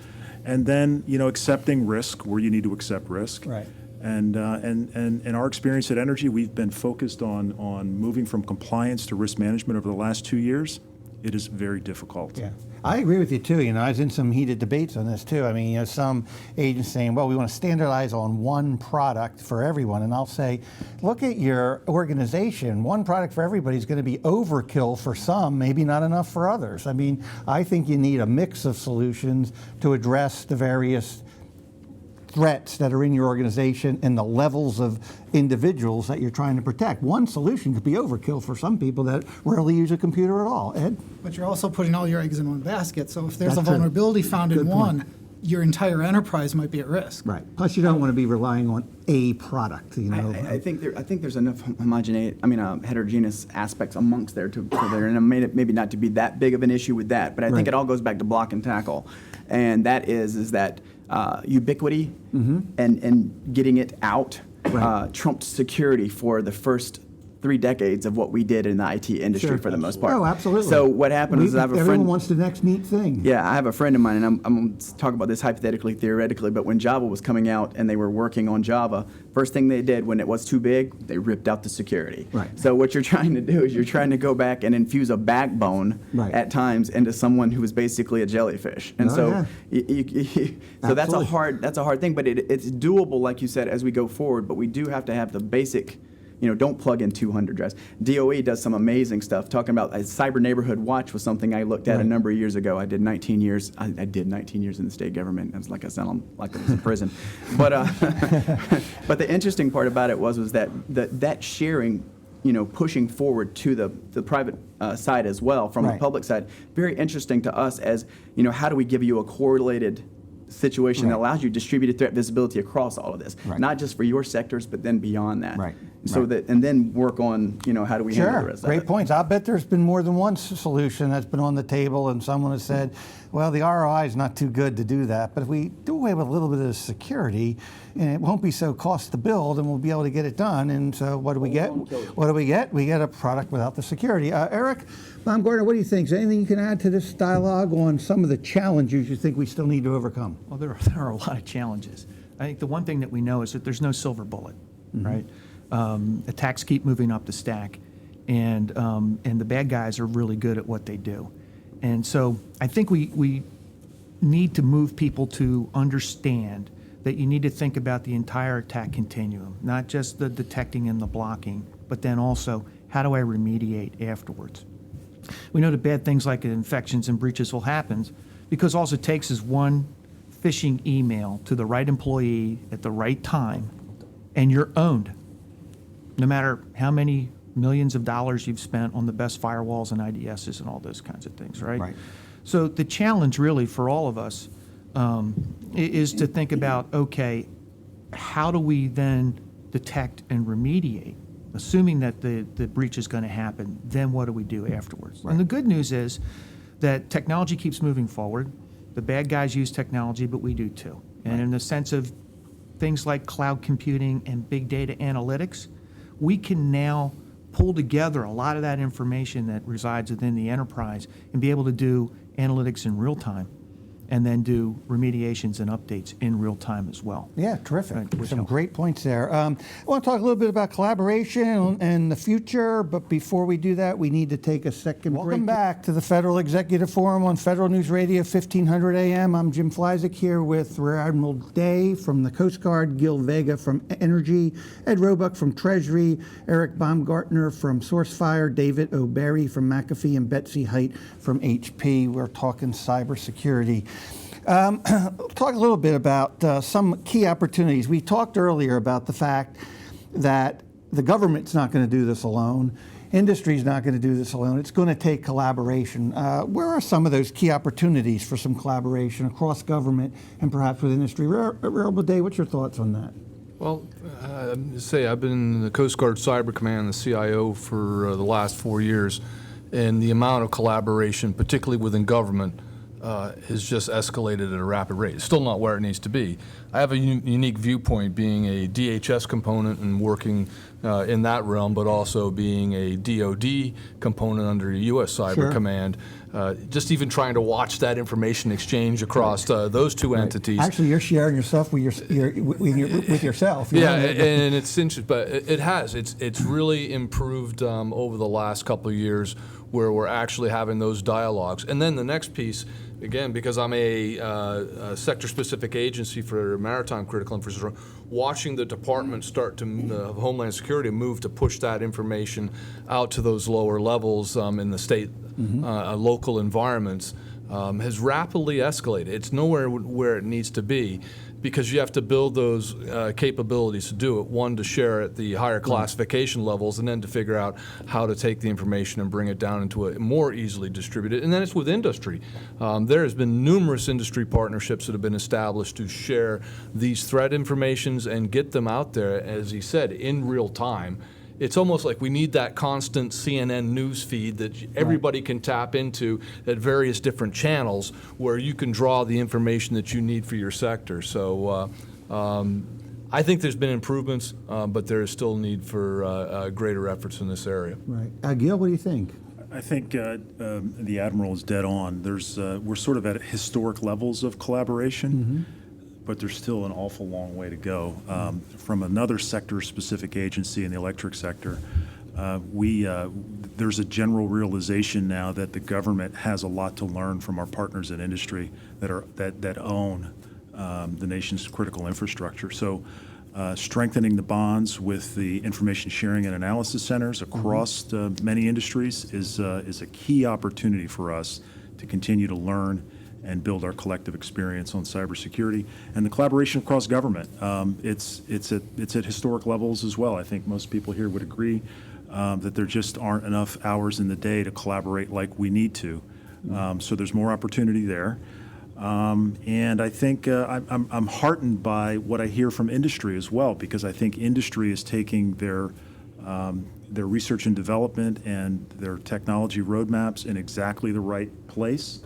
and then accepting risk where you need to accept risk. Right. And in our experience at Energy, we've been focused on moving from compliance to risk management over the last 2 years. It is very difficult. Yeah, I agree with you too. I was in some heated debates on this too. Some agents saying, well, we want to standardize on one product for everyone. And I'll say, look at your organization. One product for everybody is going to be overkill for some, maybe not enough for others. I think you need a mix of solutions to address the various threats that are in your organization and the levels of individuals that you're trying to protect. One solution could be overkill for some people that rarely use a computer at all. Ed? But you're also putting all your eggs in one basket. So if there's That's a true. vulnerability found Good in point. one, your entire enterprise might be at risk. Right. Plus, you don't want to be relying on a product. I think there's enough heterogeneous aspects amongst there for there, and maybe not to be that big of an issue with that. But I Right. think it all goes back to block and tackle, and that is that ubiquity and getting it out Right. trumped security for the first 3 decades of what we did in the IT industry Sure. for the most part. Oh, absolutely. So what happened is I have a Everyone friend. wants the next neat thing. Yeah, I have a friend of mine, and I'm going to talk about this hypothetically, theoretically, but when Java was coming out and they were working on Java, first thing they did when it was too big, they ripped out the security. Right. So what you're trying to do is you're trying to go back and infuse a backbone Right. at times into someone who is basically a jellyfish. And Oh, so yeah. so that's Absolutely. a hard thing, but it's doable, like you said, as we go forward, but we do have to have the basic. Don't plug in 200 drives. DOE does some amazing stuff. Talking about a cyber neighborhood watch was something I looked at a Right. number of years ago. I did 19 years. I did 19 years in the state government. It's like I sound like I was in prison. But but the interesting part about it was that sharing, pushing forward to the private side as well from Right. the public side. Very interesting to us as how do we give you a correlated situation that Right. allows you distributed threat visibility across all of this, Right. not just for your sectors, but then beyond that. Right. So Right. and then work on, how do we handle the Sure, rest of great it. points. I bet there's been more than one solution that's been on the table, and someone has said, well, the ROI is not too good to do that, but if we do away with a little bit of security, and it won't be so cost to build, and we'll be able to get it done. And so what do we get? What do we get? We get a product without the security. Eric Baumgartner, what do you think? Is there anything you can add to this dialogue on some of the challenges you think we still need to overcome? Well, there are a lot of challenges. I think the one thing that we know is that there's no silver bullet, right? Attacks keep moving up the stack, and the bad guys are really good at what they do. And so I think we need to move people to understand that you need to think about the entire attack continuum, not just the detecting and the blocking, but then also how do I remediate afterwards? We know that bad things like infections and breaches will happen because all it takes is one phishing email to the right employee at the right time, and you're owned. No matter how many millions of dollars you've spent on the best firewalls and IDSs and all those kinds of things, right? Right. So the challenge really for all of us is to think about, okay, how do we then detect and remediate? Assuming that the breach is going to happen, then what do we do afterwards? Right. And the good news is that technology keeps moving forward. The bad guys use technology, but we do too. And in the sense of things like cloud computing and big data analytics, we can now pull together a lot of that information that resides within the enterprise and be able to do analytics in real time, and then do remediations and updates in real time as well. Yeah, terrific. Right, which Some helps. great points there. I want to talk a little bit about collaboration and the future, but before we do that, we need to take a second break. Welcome back to the Federal Executive Forum on Federal News Radio, 1500 AM. I'm Jim Fleisig here with Rear Admiral Day from the Coast Guard, Gil Vega from Energy, Ed Roebuck from Treasury, Eric Baumgartner from Sourcefire, David O'Barry from McAfee, and Betsy Height from HP. We're talking cybersecurity. Talk a little bit about some key opportunities. We talked earlier about the fact that the government's not going to do this alone. Industry's not going to do this alone. It's going to take collaboration. Where are some of those key opportunities for some collaboration across government and perhaps with industry? Rear Day, what's your thoughts on that? Well, I've been in the Coast Guard Cyber Command, the CIO, for the last 4 years, and the amount of collaboration, particularly within government, has just escalated at a rapid rate. It's still not where it needs to be. I have a unique viewpoint being a DHS component and working in that realm, but also being a DoD component under U.S. Cyber Sure. Command. Just even trying to watch that information exchange across those two entities. Actually, you're sharing your stuff with yourself. Yeah, and it's interesting, but it has. It's really improved over the last couple of years, where we're actually having those dialogues. And then the next piece, again, because I'm a sector-specific agency for maritime critical infrastructure, watching the department start to Homeland Security move to push that information out to those lower levels in the state, local environments, has rapidly escalated. It's nowhere where it needs to be, because you have to build those capabilities to do it. One, to share at the higher classification levels, and then to figure out how to take the information and bring it down into a more easily distributed. And then it's with industry. There has been numerous industry partnerships that have been established to share these threat informations and get them out there, as he said, in real time. It's almost like we need that constant CNN news feed that everybody can tap into at various different channels, where you can draw the information that you need for your sector. So I think there's been improvements, but there is still need for greater efforts in this area. Right. Gil, what do you think? I think the Admiral is dead on. We're sort of at historic levels of collaboration, but there's still an awful long way to go. From another sector-specific agency in the electric sector, there's a general realization now that the government has a lot to learn from our partners in industry that own the nation's critical infrastructure. So strengthening the bonds with the information sharing and analysis centers across many industries is a key opportunity for us to continue to learn and build our collective experience on cybersecurity. And the collaboration across government, it's at historic levels as well. I think most people here would agree that there just aren't enough hours in the day to collaborate like we need to. So there's more opportunity there. And I think I'm heartened by what I hear from industry as well, because I think industry is taking their research and development and their technology roadmaps in exactly the right place.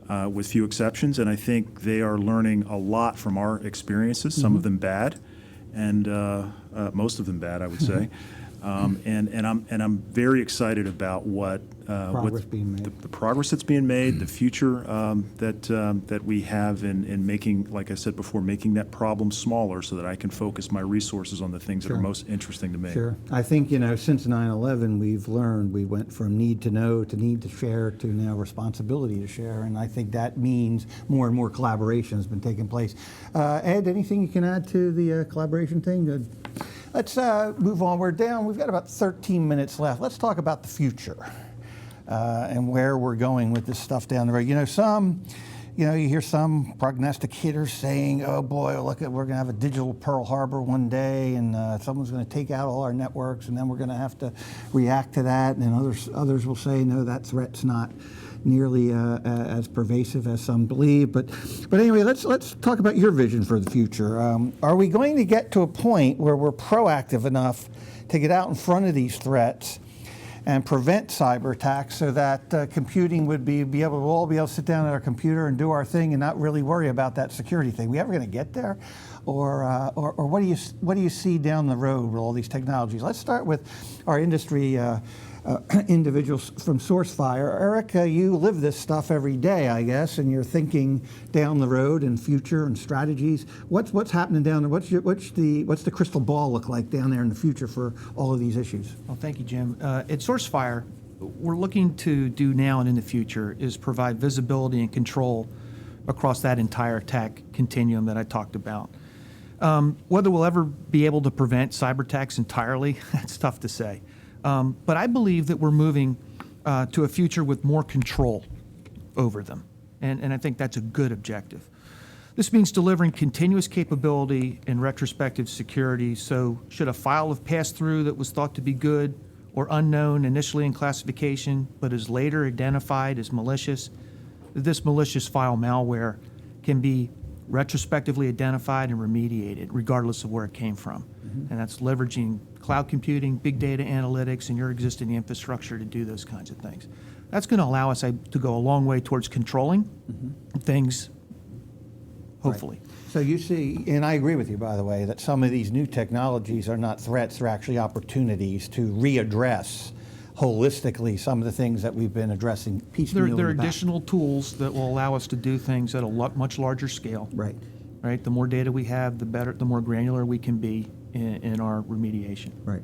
With few exceptions, and I think they are learning a lot from our experiences, some of them bad, and most of them bad, I would say. And I'm very excited about the progress that's being made, the future that we have in making, like I said before, making that problem smaller so that I can focus my resources on the things that are most interesting to me. Sure. I think, since 9/11, we've learned, we went from need to know to need to share to now responsibility to share, and I think that means more and more collaboration has been taking place. Ed, anything you can add to the collaboration thing? Let's move on. We've got about 13 minutes left. Let's talk about the future and where we're going with this stuff down the road. You hear some prognosticators saying, "Oh boy, we're going to have a digital Pearl Harbor one day, and someone's going to take out all our networks, and then we're going to have to react to that." And then others will say, "No, that threat's not nearly as pervasive as some believe." But anyway, let's talk about your vision for the future. Are we going to get to a point where we're proactive enough to get out in front of these threats and prevent cyber attacks, so that computing would we'll all be able to sit down at our computer and do our thing and not really worry about that security thing? We ever going to get there? or what do you see down the road with all these technologies? Let's start with our industry individuals from SourceFire. Eric, you live this stuff every day, I guess, and you're thinking down the road and future and strategies. What's happening down there? What's the crystal ball look like down there in the future for all of these issues? Well, thank you, Jim. At SourceFire, we're looking to do now and in the future is provide visibility and control across that entire attack continuum that I talked about. Whether we'll ever be able to prevent cyber attacks entirely, that's tough to say. But I believe that we're moving to a future with more control over them. And I think that's a good objective. This means delivering continuous capability and retrospective security. So should a file have passed through that was thought to be good or unknown initially in classification, but is later identified as malicious, this malicious file malware can be retrospectively identified and remediated regardless of where it came from. And that's leveraging cloud computing, big data analytics, and your existing infrastructure to do those kinds of things. That's going to allow us to go a long way towards controlling things, hopefully. Right. So you see, and I agree with you, by the way, that some of these new technologies are not threats, they're actually opportunities to readdress holistically some of the things that we've been addressing piecemeal. There are additional tools that will allow us to do things at a much larger scale. Right. Right. The more data we have, the better, the more granular we can be in our remediation. Right.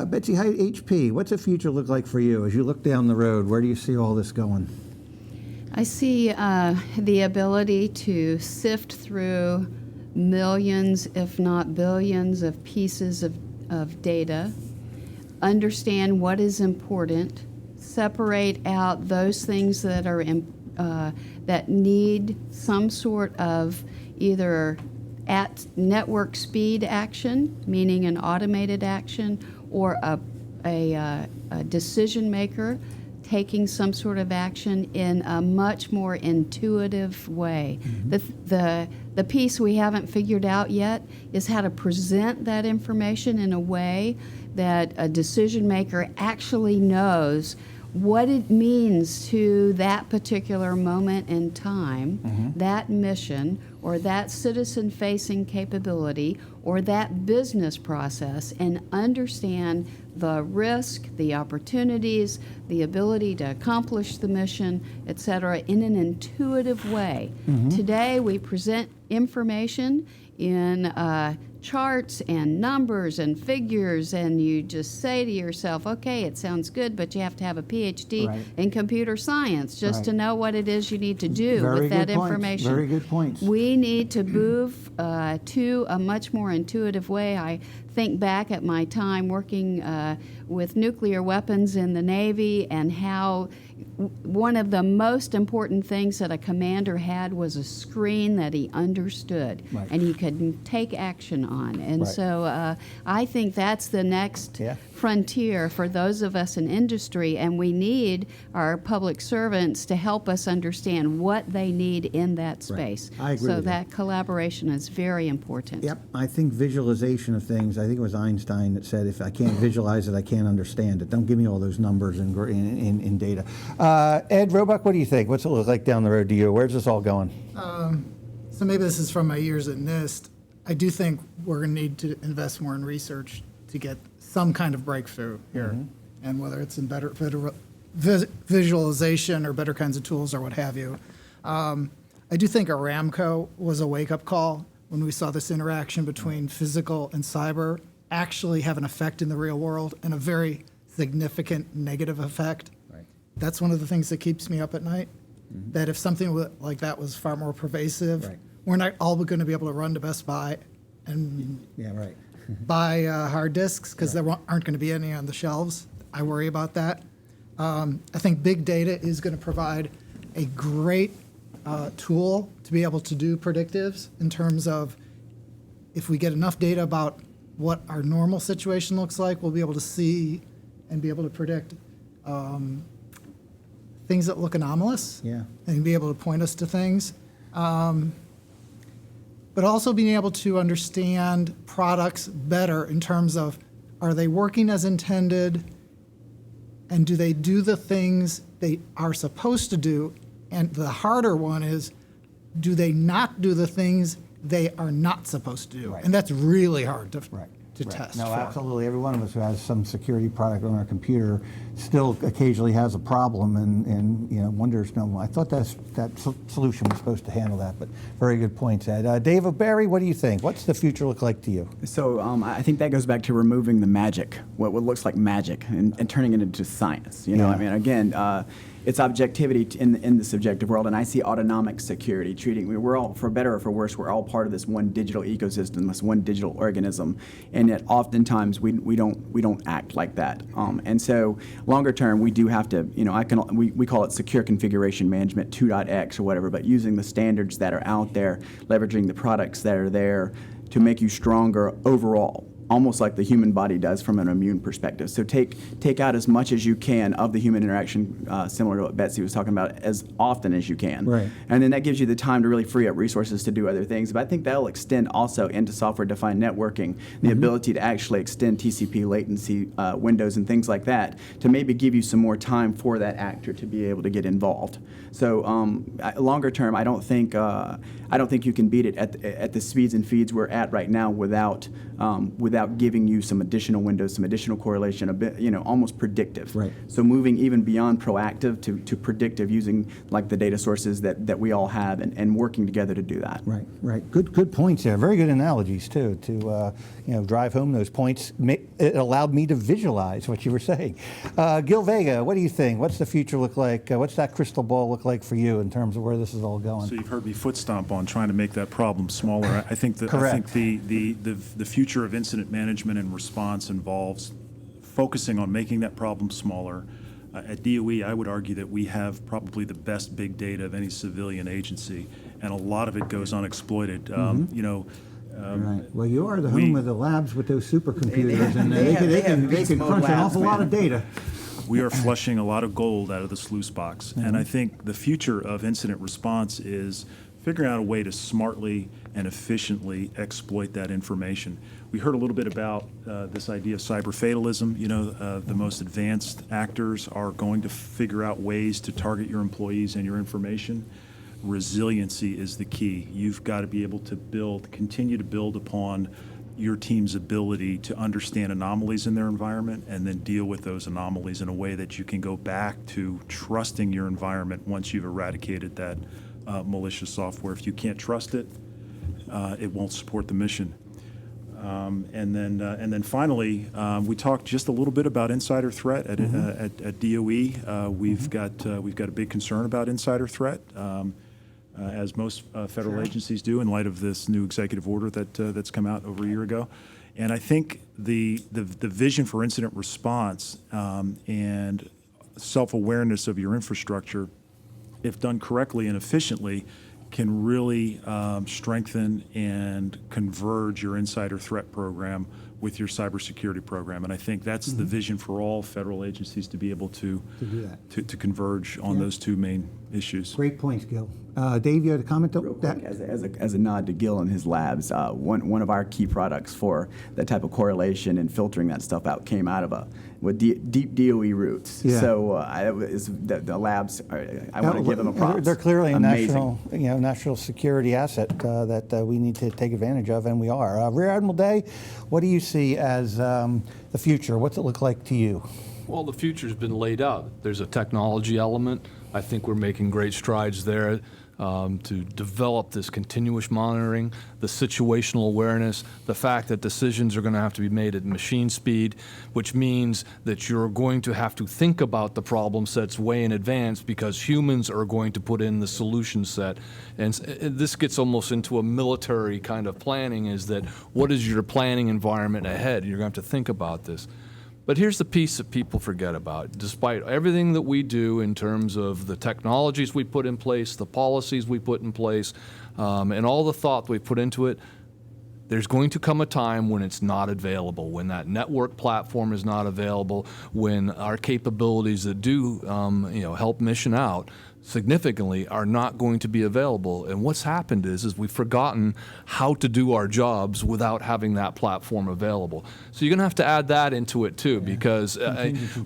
Betsy, HP, what's the future look like for you? As you look down the road, where do you see all this going? I see the ability to sift through millions, if not billions, of pieces of data, understand what is important, separate out those things that are that need some sort of either at network speed action, meaning an automated action, or a decision maker taking some sort of action in a much more intuitive way. The piece we haven't figured out yet is how to present that information in a way that a decision maker actually knows what it means to that particular moment in time, that mission, or that citizen-facing capability, or that business process, and understand the risk, the opportunities, the ability to accomplish the mission, et cetera, in an intuitive way. Today, we present information in charts and numbers and figures, and you just say to yourself, okay, it sounds good, but you have to have a PhD Right. in computer science just Right. to know what it is you need to do Very with that good points. information. Very good points. We need to move to a much more intuitive way. I think back at my time working with nuclear weapons in the Navy and how one of the most important things that a commander had was a screen that he understood Right. and he could take action on. And Right. so I think that's the next Yeah. frontier for those of us in industry, and we need our public servants to help us understand what they need in that space. I agree So with you. that collaboration is very important. Yep, I think visualization of things, I think it was Einstein that said, if I can't visualize it, I can't understand it. Don't give me all those numbers in data. Ed Roebuck, what do you think? What's it look like down the road to you? Where's this all going? So maybe this is from my years at NIST. I do think we're going to need to invest more in research to get some kind of breakthrough here. And whether it's in better visualization or better kinds of tools or what have you. I do think Aramco was a wake-up call when we saw this interaction between physical and cyber actually have an effect in the real world, and a very significant negative effect. Right. That's one of the things that keeps me up at night, that if something like that was far more pervasive, Right. we're not all going to be able to run to Best Buy and Yeah, right. buy hard disks because there aren't going to be any on the shelves. I worry about that. I think big data is going to provide a great tool to be able to do predictives in terms of if we get enough data about what our normal situation looks like, we'll be able to see and be able to predict things that look anomalous, Yeah. and be able to point us to things. But also being able to understand products better in terms of, are they working as intended, and do they do the things they are supposed to do? And the harder one is, do they not do the things they are not supposed to do. Right. And that's really hard to Right. test No, for. absolutely. Every one of us who has some security product on our computer still occasionally has a problem and wonders, no, I thought that solution was supposed to handle that, but very good points, Ed. Dave O'Barry, what do you think? What's the future look like to you? So I think that goes back to removing the magic, what looks like magic, and turning it into science. Yeah. I mean, again, it's objectivity in the subjective world, and I see autonomic security we're all, for better or for worse, we're all part of this one digital ecosystem, this one digital organism, and yet oftentimes we don't act like that. And so longer term, we do have to, we call it secure configuration management 2.x or whatever, but using the standards that are out there, leveraging the products that are there to make you stronger overall, almost like the human body does from an immune perspective. So take out as much as you can of the human interaction, similar to what Betsy was talking about, as often as you can. Right. And then that gives you the time to really free up resources to do other things. But I think that'll extend also into software-defined networking, the ability to actually extend TCP latency windows and things like that to maybe give you some more time for that actor to be able to get involved. So longer term, I don't think you can beat it at the speeds and feeds we're at right now without giving you some additional windows, some additional correlation, a bit, almost predictive. Right. So moving even beyond proactive to predictive, using like the data sources that we all have and working together to do that. Right. Good points there. Very good analogies too to drive home those points. It allowed me to visualize what you were saying. Gil Vega, what do you think? What's the future look like? What's that crystal ball look like for you in terms of where this is all going? So you've heard me foot stomp on trying to make that problem smaller. I think Correct. the future of incident management and response involves focusing on making that problem smaller. At DOE, I would argue that we have probably the best big data of any civilian agency, and a lot of it goes unexploited. Right. Well, you are the home of the labs with those supercomputers, and they have they beast can mode crunch an labs, awful lot of data. We are flushing a lot of gold out of the sluice box. And I think the future of incident response is figuring out a way to smartly and efficiently exploit that information. We heard a little bit about this idea of cyber fatalism. The most advanced actors are going to figure out ways to target your employees and your information. Resiliency is the key. You've got to be able to continue to build upon your team's ability to understand anomalies in their environment and then deal with those anomalies in a way that you can go back to trusting your environment once you've eradicated that malicious software. If you can't trust it, it won't support the mission. And then finally, we talked just a little bit about insider threat at DOE. We've got a big concern about insider threat. As most federal agencies do, in light of this new executive order that's come out over a year ago. And I think the vision for incident response and self-awareness of your infrastructure, if done correctly and efficiently, can really strengthen and converge your insider threat program with your cybersecurity program. And I think that's the vision for all federal agencies to be able to do that. to converge on those two main issues. Great points, Gil. Dave, you had a comment? Real quick, as a nod to Gil and his labs, one of our key products for that type of correlation and filtering that stuff out came out of with deep DOE roots. Yeah. So the labs, I want to give them a props. They're clearly a Amazing. national security asset that we need to take advantage of, and we are. Rear Admiral Day, what do you see as the future? What's it look like to you? Well, the future's been laid out. There's a technology element. I think we're making great strides there to develop this continuous monitoring, the situational awareness, the fact that decisions are going to have to be made at machine speed, which means that you're going to have to think about the problem sets way in advance because humans are going to put in the solution set. And this gets almost into a military kind of planning, is that what is your planning environment ahead? You're going to have to think about this. But here's the piece that people forget about. Despite everything that we do in terms of the technologies we put in place, the policies we put in place, and all the thought we put into it, there's going to come a time when it's not available, when that network platform is not available, when our capabilities that do help mission out significantly are not going to be available. And what's happened is we've forgotten how to do our jobs without having that platform available. So you're going to have to add that into it too, because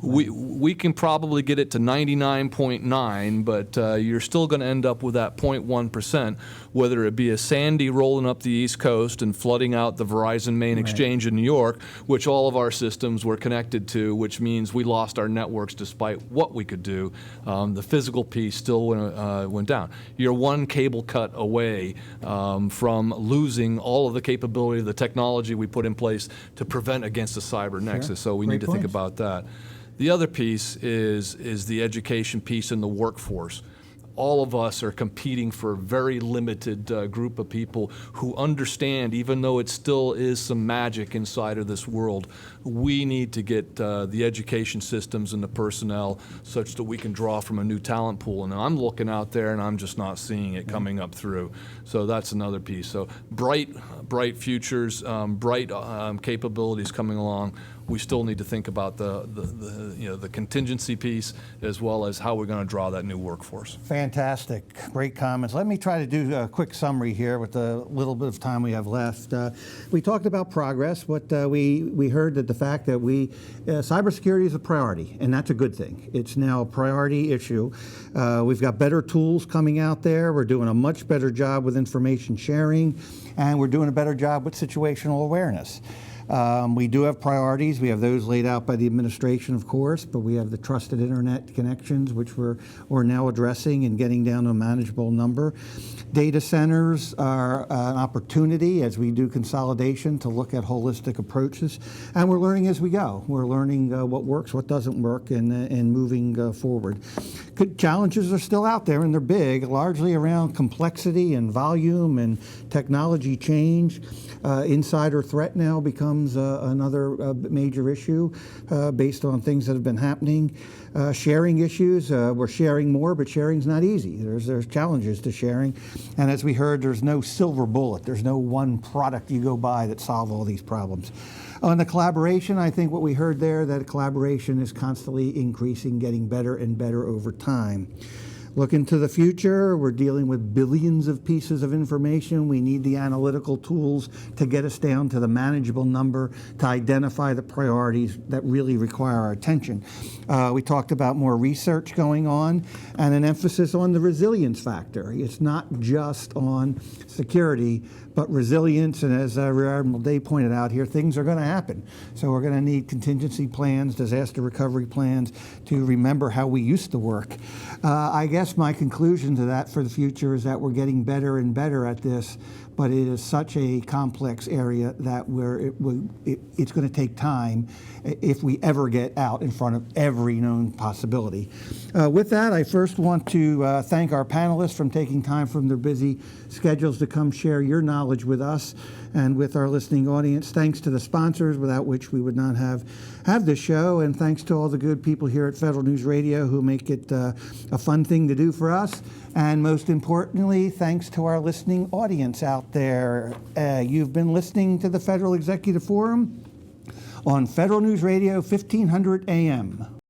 we can probably get it to 99.9, but you're still going to end up with that 0.1%, whether it be a Sandy rolling up the East Coast and flooding out the Verizon main exchange in New York, which all of our systems were connected to, which means we lost our networks despite what we could do. The physical piece still went down. You're one cable cut away from losing all of the capability of the technology we put in place to prevent against a cyber nexus. So we need to think about that. The other piece is the education piece in the workforce. All of us are competing for a very limited group of people who understand, even though it still is some magic inside of this world, we need to get the education systems and the personnel such that we can draw from a new talent pool. And I'm looking out there and I'm just not seeing it coming up through. So that's another piece. So bright futures, bright capabilities coming along. We still need to think about the contingency piece as well as how we're going to draw that new workforce. Fantastic. Great comments. Let me try to do a quick summary here with the little bit of time we have left. We talked about progress. We heard that the fact that cybersecurity is a priority, and that's a good thing. It's now a priority issue. We've got better tools coming out there. We're doing a much better job with information sharing, and we're doing a better job with situational awareness. We do have priorities. We have those laid out by the administration, of course, but we have the trusted internet connections, which we're now addressing and getting down to a manageable number. Data centers are an opportunity as we do consolidation to look at holistic approaches, and we're learning as we go. We're learning what works, what doesn't work, and moving forward. Challenges are still out there, and they're big, largely around complexity and volume and technology change. Insider threat now becomes another major issue based on things that have been happening. Sharing issues, we're sharing more, but sharing's not easy. There's challenges to sharing. And as we heard, there's no silver bullet. There's no one product you go buy that solve all these problems. On the collaboration, I think what we heard there, that collaboration is constantly increasing, getting better and better over time. Looking to the future, we're dealing with billions of pieces of information. We need the analytical tools to get us down to the manageable number, to identify the priorities that really require our attention. We talked about more research going on and an emphasis on the resilience factor. It's not just on security, but resilience, and as Rear Admiral Day pointed out here, things are going to happen. So we're going to need contingency plans, disaster recovery plans to remember how we used to work. I guess my conclusion to that for the future is that we're getting better and better at this, but it is such a complex area that it's going to take time if we ever get out in front of every known possibility. With that, I first want to thank our panelists for taking time from their busy schedules to come share your knowledge with us and with our listening audience. Thanks to the sponsors, without which we would not have this show, and thanks to all the good people here at Federal News Radio who make it a fun thing to do for us. And most importantly, thanks to our listening audience out there. You've been listening to the Federal Executive Forum on Federal News Radio 1500 AM.